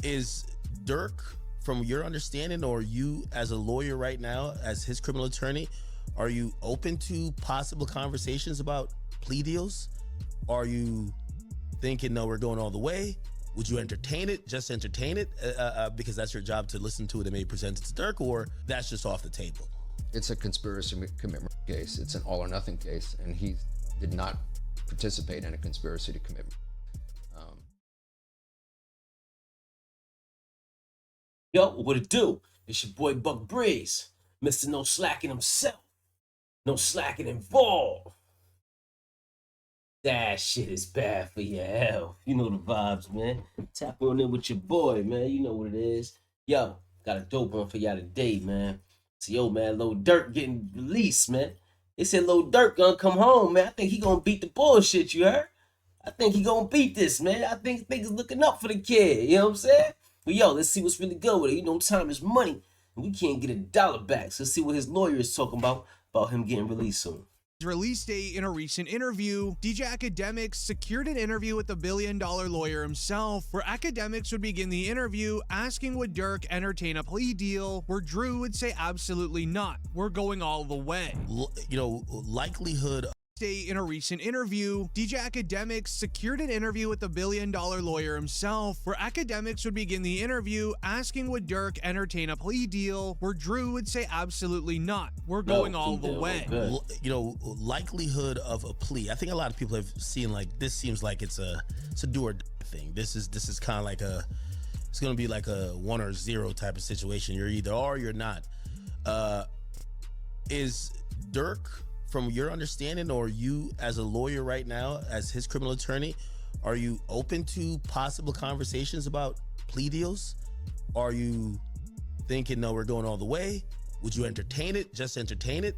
Is Durk, from your understanding, or you as a lawyer right now, as his criminal attorney, are you open to possible conversations about plea deals? Are you thinking, no, we're going all the way? Would you entertain it, just entertain it, because that's your job to listen to it and maybe present it to Durk, or that's just off the table? It's a conspiracy commitment case. It's an all or nothing case, and he did not participate in a conspiracy to commit. Yo, what it do? It's your boy Buck Breeze, Mr. No Slacking himself. No slacking involved. That shit is bad for your health. You know the vibes, man. Tap on in with your boy, man. You know what it is. Yo, got a dope one for y'all today, man. So, yo, man, Lil Durk getting released, man. They said Lil Durk gonna come home, man. I think he gonna beat the bullshit, you heard? I think he gonna beat this, man. I think niggas looking up for the kid, you know what I'm saying? But yo, let's see what's really good with it. You know, time is money, and we can't get $1 back. So let's see what his lawyer is talking about him getting released soon. His release date. In a recent interview, DJ Academics secured an interview with the billion-dollar lawyer himself, where Academics would begin the interview asking would Durk entertain a plea deal, where Drew would say absolutely not. We're going all the way. You know, likelihood. In a recent interview, DJ Academics secured an interview with the billion-dollar lawyer himself, where Academics would begin the interview asking would Durk entertain a plea deal, where Drew would say absolutely not. We're going all the way. You know, likelihood of a plea. I think a lot of people have seen, like, this seems like it's a do or die thing. This is kind of like it's gonna be like a 1 or 0 type of situation. You're either are or you're not. Is Durk, from your understanding, or you as a lawyer right now, as his criminal attorney, are you open to possible conversations about plea deals? Are you thinking, no, we're going all the way? Would you entertain it, just entertain it,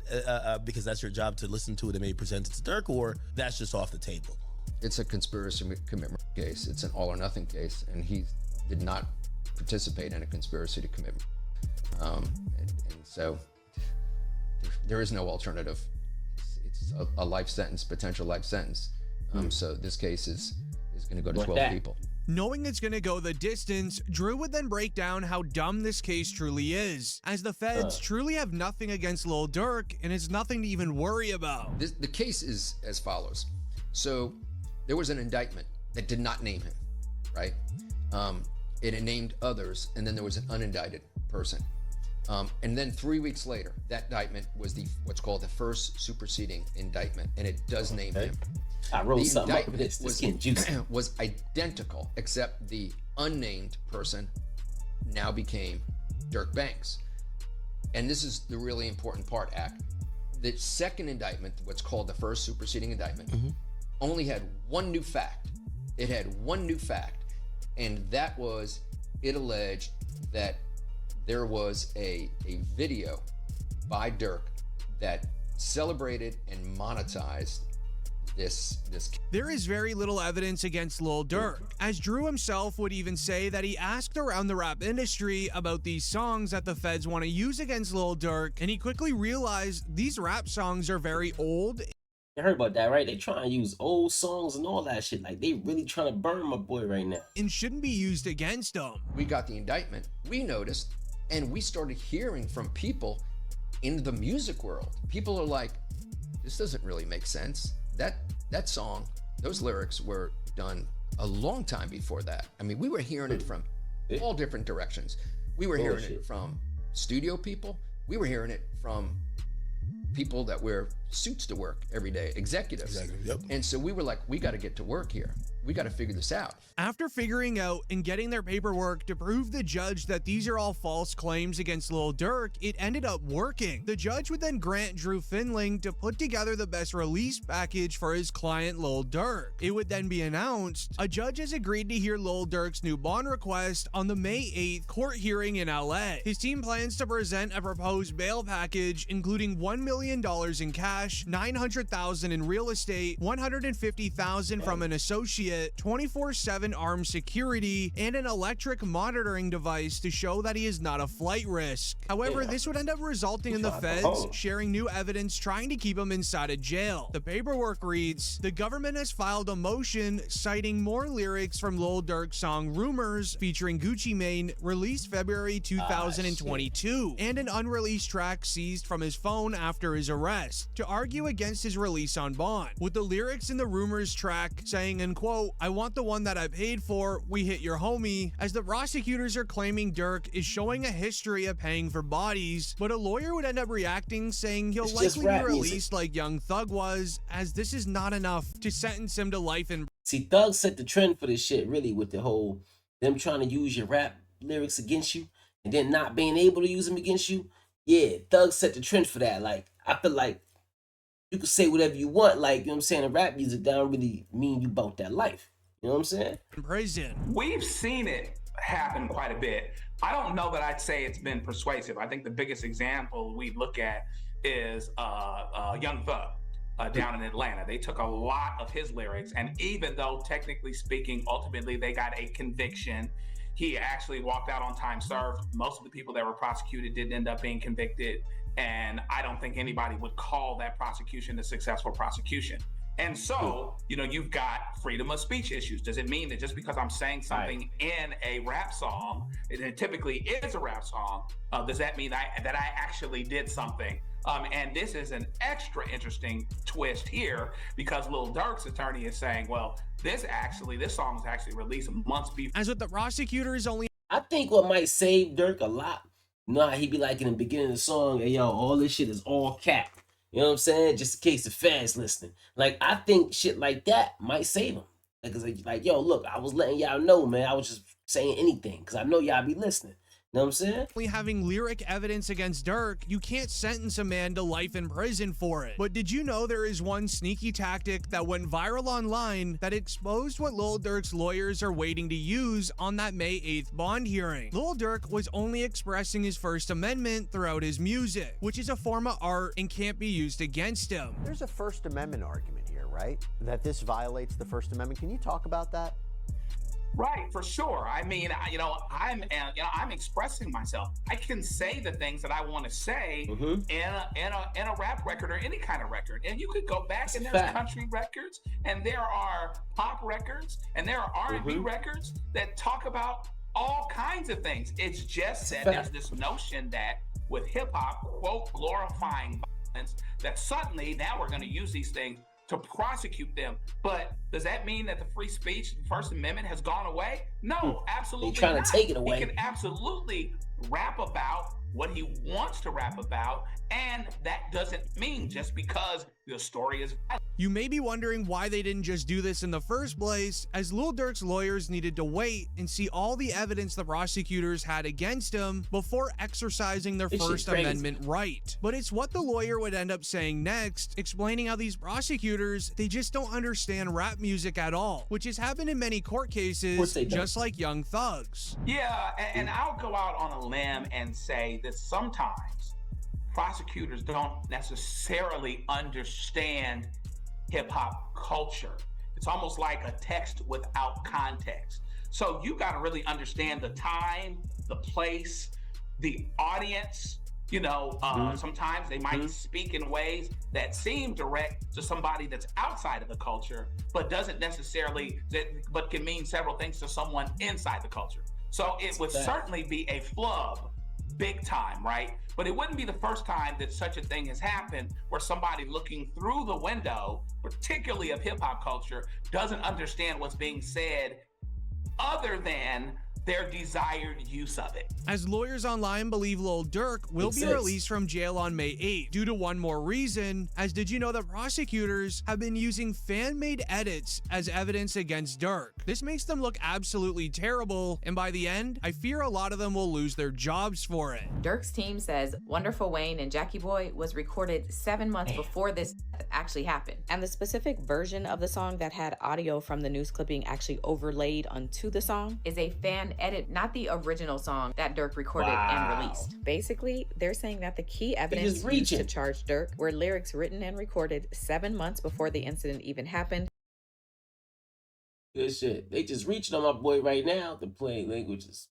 because that's your job to listen to it and maybe present it to Durk, or that's just off the table? It's a conspiracy commitment case. It's an all or nothing case, and he did not participate in a conspiracy to commit. And so there is no alternative. It's a life sentence, potential life sentence. So this case is going to go to 12 people. Knowing it's going to go the distance, Drew would then break down how dumb this case truly is, as the feds truly have nothing against Lil Durk, and it's nothing to even worry about. The case is as follows. So there was an indictment that did not name him, right? It named others, and then there was an unindicted person. And then 3 weeks later, that indictment was what's called the first superseding indictment, and it does name him. I wrote something up with this. This getting juicy. Was identical, except the unnamed person now became Durk Banks. And this is the really important part, Act. The second indictment, what's called the first superseding indictment, only had one new fact. It had one new fact, and that was it alleged that there was a video by Durk that celebrated and monetized this. There is very little evidence against Lil Durk, as Drew himself would even say that he asked around the rap industry about these songs that the feds want to use against Lil Durk, and he quickly realized these rap songs are very old. You heard about that, right? They trying to use old songs and all that shit. Like, they really trying to burn my boy right now. And shouldn't be used against him. We got the indictment, we noticed, and we started hearing from people in the music world. People are like, this doesn't really make sense. That song, those lyrics were done a long time before that. I mean, we were hearing it from all different directions. We were hearing it from studio people. We were hearing it from people that wear suits to work every day, executives. And so we were like, we got to get to work here. We got to figure this out. After figuring out and getting their paperwork to prove the judge that these are all false claims against Lil Durk, it ended up working. The judge would then grant Drew Finling to put together the best release package for his client Lil Durk. It would then be announced a judge has agreed to hear Lil Durk's new bond request on the May 8th court hearing in LA. His team plans to present a proposed bail package including $1 million in cash cash, $900,000 in real estate, $150,000 from an associate, 24/7 armed security, and an electric monitoring device to show that he is not a flight risk. However, this would end up resulting in the feds sharing new evidence trying to keep him inside of jail. The paperwork reads, the government has filed a motion citing more lyrics from Lil Durk's song Rumors featuring Gucci Mane, released February 2022, and an unreleased track seized from his phone after his arrest, to argue against his release on bond, with the lyrics in the Rumors track saying, and quote, I want the one that I paid for, we hit your homie, as the prosecutors are claiming Durk is showing a history of paying for bodies, but a lawyer would end up reacting saying he'll likely be released like Young Thug was, as this is not enough to sentence him to life in. See, Thug set the trend for this shit, really, with the whole them trying to use your rap lyrics against you and then not being able to use them against you. Yeah, Thug set the trend for that. Like, I feel like you can say whatever you want, like, you know what I'm saying, in rap music, that don't really mean you about that life. You know what I'm saying? Prison. We've seen it happen quite a bit. I don't know that I'd say it's been persuasive. I think the biggest example we look at is Young Thug. Down in Atlanta. They took a lot of his lyrics, and even though technically speaking, ultimately they got a conviction, he actually walked out on time served. Most of the people that were prosecuted didn't end up being convicted, and I don't think anybody would call that prosecution a successful prosecution. And so, you know, you've got freedom of speech issues. Does it mean that just because I'm saying something in a rap song, and it typically is a rap song, does that mean that I actually did something? And this is an extra interesting twist here, because Lil Durk's attorney is saying, well, this song was actually released months before. As with the prosecutors only. I think what might save Durk a lot, you know how he be like in the beginning of the song, hey, yo, all this shit is all cap. You know what I'm saying? Just in case the fans listening. Like, I think shit like that might save him. Like, yo, look, I was letting y'all know, man. I was just saying anything because I know y'all be listening. You know what I'm saying? Having lyric evidence against Durk, you can't sentence a man to life in prison for it. But did you know there is one sneaky tactic that went viral online that exposed what Lil Durk's lawyers are waiting to use on that May 8th bond hearing? Lil Durk was only expressing his First Amendment throughout his music, which is a form of art and can't be used against him. There's a First Amendment argument here, right? That this violates the First Amendment. Can you talk about that? Right, for sure. I mean, I'm expressing myself. I can say the things that I want to say in a rap record or any kind of record. And you could go back and there's country records, and there are pop records, and there are R&B records that talk about all kinds of things. It's just that there's this notion that with hip hop, quote, glorifying violence, that suddenly now we're going to use these things to prosecute them. But does that mean that the free speech, the First Amendment, has gone away? No, absolutely not. They're trying to take it away. He can absolutely rap about what he wants to rap about, and that doesn't mean just because the story is violent. You may be wondering why they didn't just do this in the first place, as Lil Durk's lawyers needed to wait and see all the evidence the prosecutors had against him before exercising their First Amendment right. But it's what the lawyer would end up saying next, explaining how these prosecutors, they just don't understand rap music at all, which has happened in many court cases, just like Young Thug's. Yeah, and I'll go out on a limb and say that sometimes prosecutors don't necessarily understand hip-hop culture. It's almost like a text without context. So you got to really understand the time, the place, the audience. You know, sometimes they might speak in ways that seem direct to somebody that's outside of the culture, but doesn't necessarily, but can mean several things to someone inside the culture. So it would certainly be a flub, big time, right? But it wouldn't be the first time that such a thing has happened, where somebody looking through the window, particularly of hip hop culture, doesn't understand what's being said other than their desired use of it. As lawyers online believe Lil Durk will be released from jail on May 8th due to one more reason, as did you know that prosecutors have been using fan-made edits as evidence against Durk. This makes them look absolutely terrible, and by the end, I fear a lot of them will lose their jobs for it. Durk's team says Wonderful Wayne and Jackie Boy was recorded 7 months before this actually happened. And the specific version of the song that had audio from the news clipping actually overlaid onto the song is a fan edit, not the original song that Durk recorded and released. Basically, they're saying that the key evidence used to charge Durk were lyrics written and recorded 7 months before the incident even happened. Good shit. They just reaching on my boy right now. The plain language is,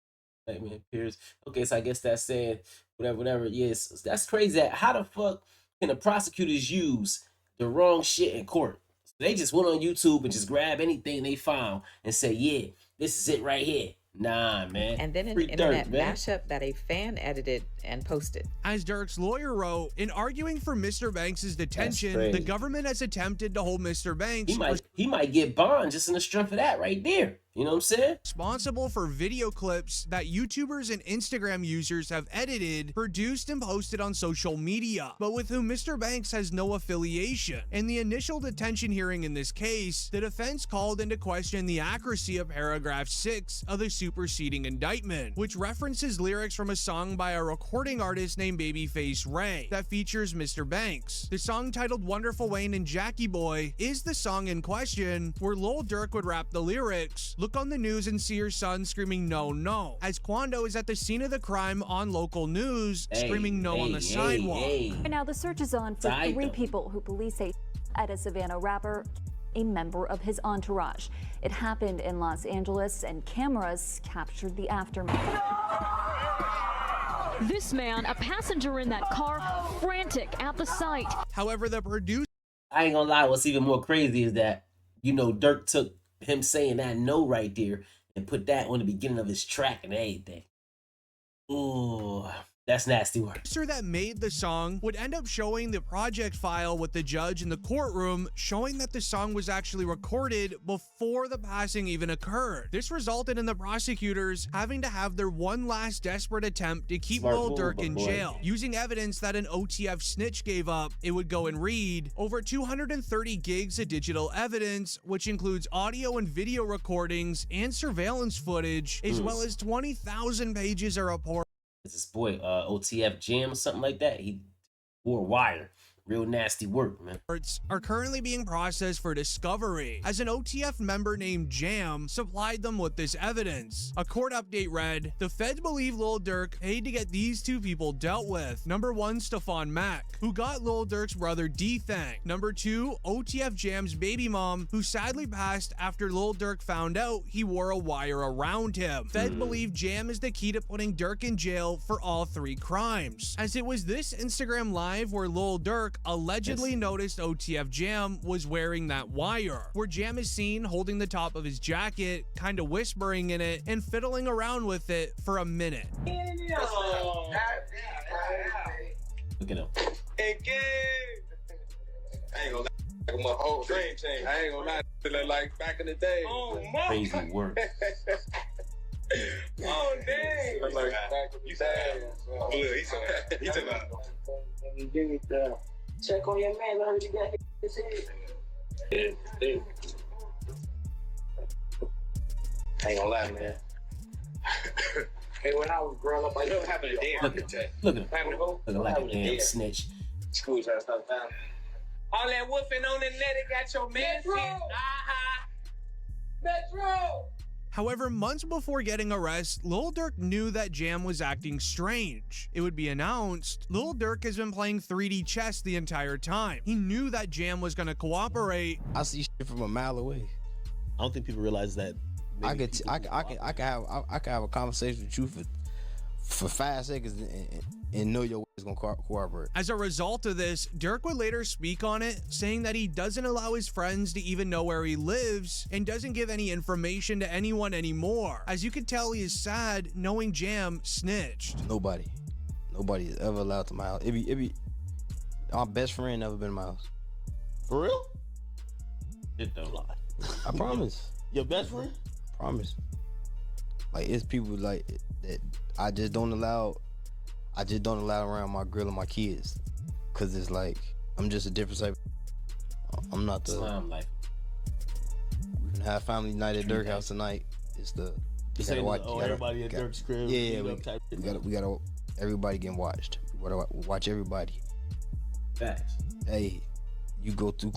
hey man, Pierce. Okay, so I guess that's saying whatever. Yes, that's crazy. How the fuck can the prosecutors use the wrong shit in court? They just went on YouTube and just grab anything they found and say, yeah, this is it right here. Nah, man. And then an internet mashup that a fan edited and posted. As Durk's lawyer wrote, in arguing for Mr. Banks' detention, the government has attempted to hold Mr. Banks. He might get bond just in the strength of that right there. You know what I'm saying? Responsible for video clips that YouTubers and Instagram users have edited, produced, and posted on social media, but with whom Mr. Banks has no affiliation. In the initial detention hearing in this case, the defense called into question the accuracy of paragraph 6 of the superseding indictment, which references lyrics from a song by a recording artist named Babyface Ray that features Mr. Banks. The song, titled Wonderful Wayne and Jackie Boy, is the song in question, where Lil Durk would rap the lyrics. Look on the news and see your son screaming no, no, as Quando is at the scene of the crime on local news, screaming no on the sidewalk. And now the search is on for 3 people who police say at a Savannah rapper, a member of his entourage. It happened in Los Angeles and cameras captured the aftermath. This man, a passenger in that car, frantic at the sight. However, the producer... I ain't gonna lie, what's even more crazy is that, you know, Durk took him saying that no right there and put that on the beginning of his track and everything. Ooh, that's nasty work. The producer that made the song would end up showing the project file with the judge in the courtroom, showing that the song was actually recorded before the passing even occurred. This resulted in the prosecutors having to have their one last desperate attempt to keep Lil Durk in jail. Using evidence that an OTF snitch gave up, it would go and read over 230 gigs of digital evidence, which includes audio and video recordings and surveillance footage, as well as 20,000 pages of reports. This boy, OTF Jam or something like that. He wore wire. Real nasty work, man. Are currently being processed for discovery, as an OTF member named Jam supplied them with this evidence. A court update read, the feds believe Lil Durk paid to get these 2 people dealt with. Number 1, Stephon Mack, who got Lil Durk's brother D-Thang. Number 2, OTF Jam's baby mom, who sadly passed after Lil Durk found out he wore a wire around him. Feds believe Jam is the key to putting Durk in jail for all 3 crimes, as it was this Instagram live where Lil Durk allegedly noticed OTF Jam was wearing that wire, where Jam is seen holding the top of his jacket, kind of whispering in it and fiddling around with it for a minute. Look at him. I ain't gonna lie, my whole dream team. I ain't gonna lie, feeling like back in the day. Oh, crazy work. Oh, dang. Like back in the day. He took out. Check on your man, let him get his head. I ain't gonna lie, man. Hey, when I was growing up, I never happened a damn. Look at him. Looking like a damn snitch. School trying to stop down. All that woofing on the net, it got your man. Metro! However, months before getting arrested, Lil Durk knew that Jam was acting strange. It would be announced, Lil Durk has been playing 3D chess the entire time. He knew that Jam was gonna cooperate. I see shit from a mile away. I don't think people realize that. I could have a conversation with you for 5 seconds and know your way is gonna cooperate. As a result of this, Durk would later speak on it, saying that he doesn't allow his friends to even know where he lives and doesn't give any information to anyone anymore. As you can tell, he is sad knowing Jam snitched. Nobody is ever allowed to my house. It be our best friend never been in my house. For real? It don't lie. I promise. Your best friend? Promise. Like, it's people like that I just don't allow around my girl and my kids, cause it's like I'm just a different type. I'm not the. Slime life. We can have family night at Durk house tonight. It's the. You gotta watch. Everybody at Durk's crib. Yeah, we gotta. Everybody getting watched. We gotta watch everybody. Facts. Hey, you go too.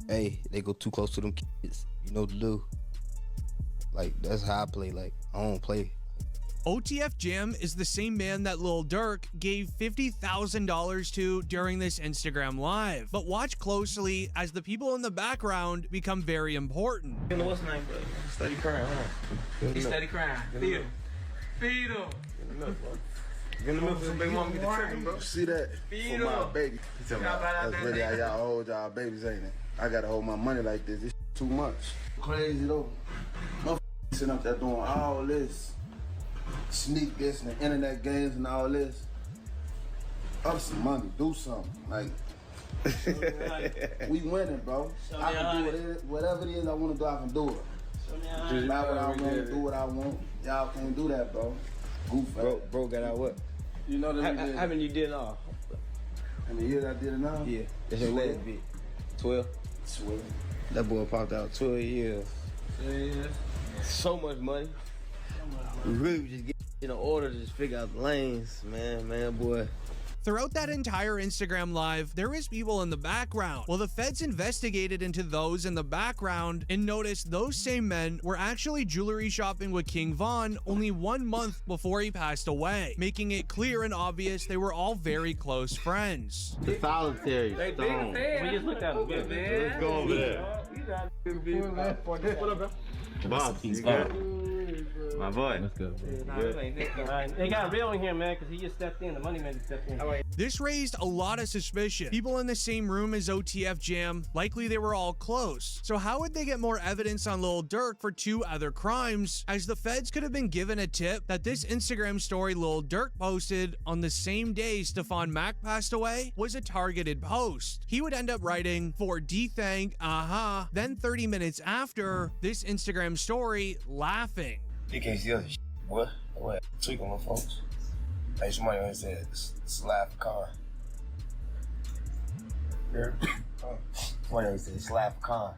Hey, they go too close to them kids. You know what to do. Like, that's how I play. Like, I don't play. OTF Jam is the same man that Lil Durk gave $50,000 to during this Instagram live. But watch closely as the people in the background become very important. You know what's name, bro? Steady crying, huh? He's steady crying. Feed him. Feed him. Get in the milk, bro. Get in the milk so baby mama get the trigger, bro. See that? Feed For my him. baby. That's really how y'all hold y'all babies, ain't it? I gotta hold my money like this. This too much. Crazy though. Motherfuckers sitting up there doing all this. Sneak this and the internet games and all this. Up some money, do something. Like, we winning, bro. I can do whatever it is I want to do, I can do it. Just not what I want to do what I want. Y'all can't do that, bro. Goof, bro got out what? You know that How many you did now? How many years I did it now? Yeah. That's your last bit. 12? 12. That boy popped out 12 years. Yeah. So much money. We really just get in order to just figure out the lanes, man, boy. Throughout that entire Instagram live, there was people in the background. Well, the feds investigated into those in the background and noticed those same men were actually jewelry shopping with King Von only 1 month before he passed away, making it clear and obvious they were all very close friends. The solitary stone. We just looked at him, man. Let's go over there. What up, bro? Bob, he's my boy. Let's go. They got real in here, man, because he just stepped in. The money man just stepped in. This raised a lot of suspicion. People in the same room as OTF Jam, likely they were all close. So how would they get more evidence on Lil Durk for 2 other crimes, as the feds could have been given a tip that this Instagram story Lil Durk posted on the same day Stefan Mack passed away was a targeted post. He would end up writing, "For D-Thank, then 30 minutes after, this Instagram story, laughing. You can't see us, boy. What? Tweak on my folks. Hey, somebody always said, slap car. Yeah. Somebody always said, slap car.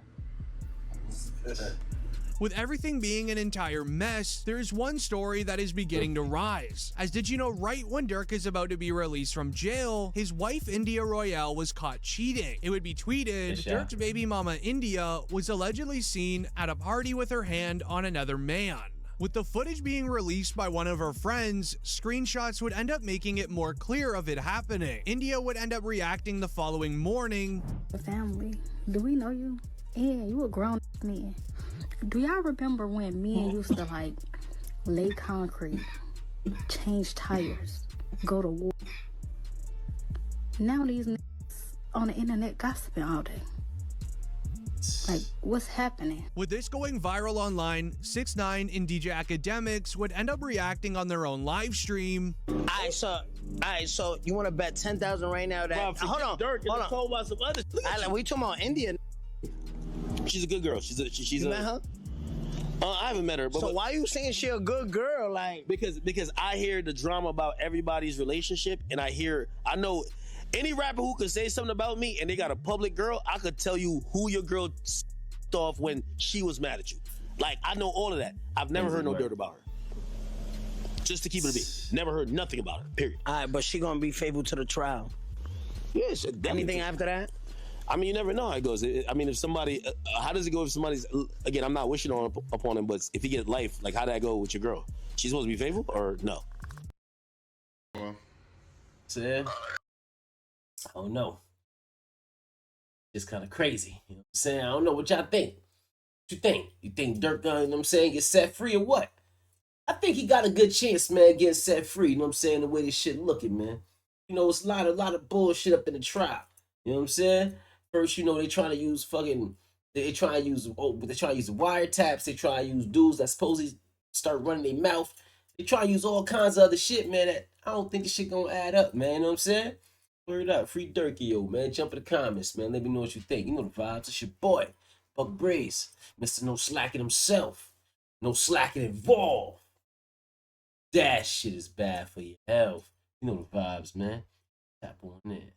With everything being an entire mess, there's one story that is beginning to rise. As did you know, right when Durk is about to be released from jail, his wife India Royale was caught cheating. It would be tweeted, Durk's baby mama India was allegedly seen at a party with her hand on another man. With the footage being released by one of her friends, screenshots would end up making it more clear of it happening. India would end up reacting the following morning. The family, do we know you? Yeah, you a grown man. Do y'all remember when men used to like lay concrete, change tires, go to war? Now these niggas on the internet gossiping all day. Like, what's happening? With this going viral online, 6ix9ine and DJ Academics would end up reacting on their own live stream. Alright, so you want to bet 10,000 right now that hold on. Told about some other we talking about India. She's a good girl. She's You met her? I haven't met her, but So why you saying she a good girl? Like, because I hear the drama about everybody's relationship, and I know any rapper who could say something about me and they got a public girl, I could tell you who your girl off when she was mad at you. Like, I know all of that. I've never heard no dirt about her. Just to keep it a bit. Never heard nothing about her, period. all right, but she gonna be faithful to the trial. Yes. Anything after that? I mean, you never know how it goes. I mean, if somebody, how does it go if somebody's, again, I'm not wishing upon him, but if you get life, like, how'd that go with your girl? She's supposed to be faithful or no? Said, I don't know. It's kind of crazy. You know what I'm saying? I don't know what y'all think. What you think? You think Durk, you know what I'm saying, get set free or what? I think he got a good chance, man, getting set free. You know what I'm saying? The way this shit looking, man. You know, it's a lot of bullshit up in the trial. You know what I'm saying? First, you know, they trying to use wiretaps. They try to use dudes that supposedly start running their mouth. They try to use all kinds of other shit, man, that I don't think this shit gonna add up, man. You know what I'm saying? Word up. Free Durky, yo, man. Jump in the comments, man. Let me know what you think. You know the vibes. It's your boy, Buck Breeze. Mr. No Slacking himself. No slacking involved. That shit is bad for your health. You know the vibes, man. Tap on in.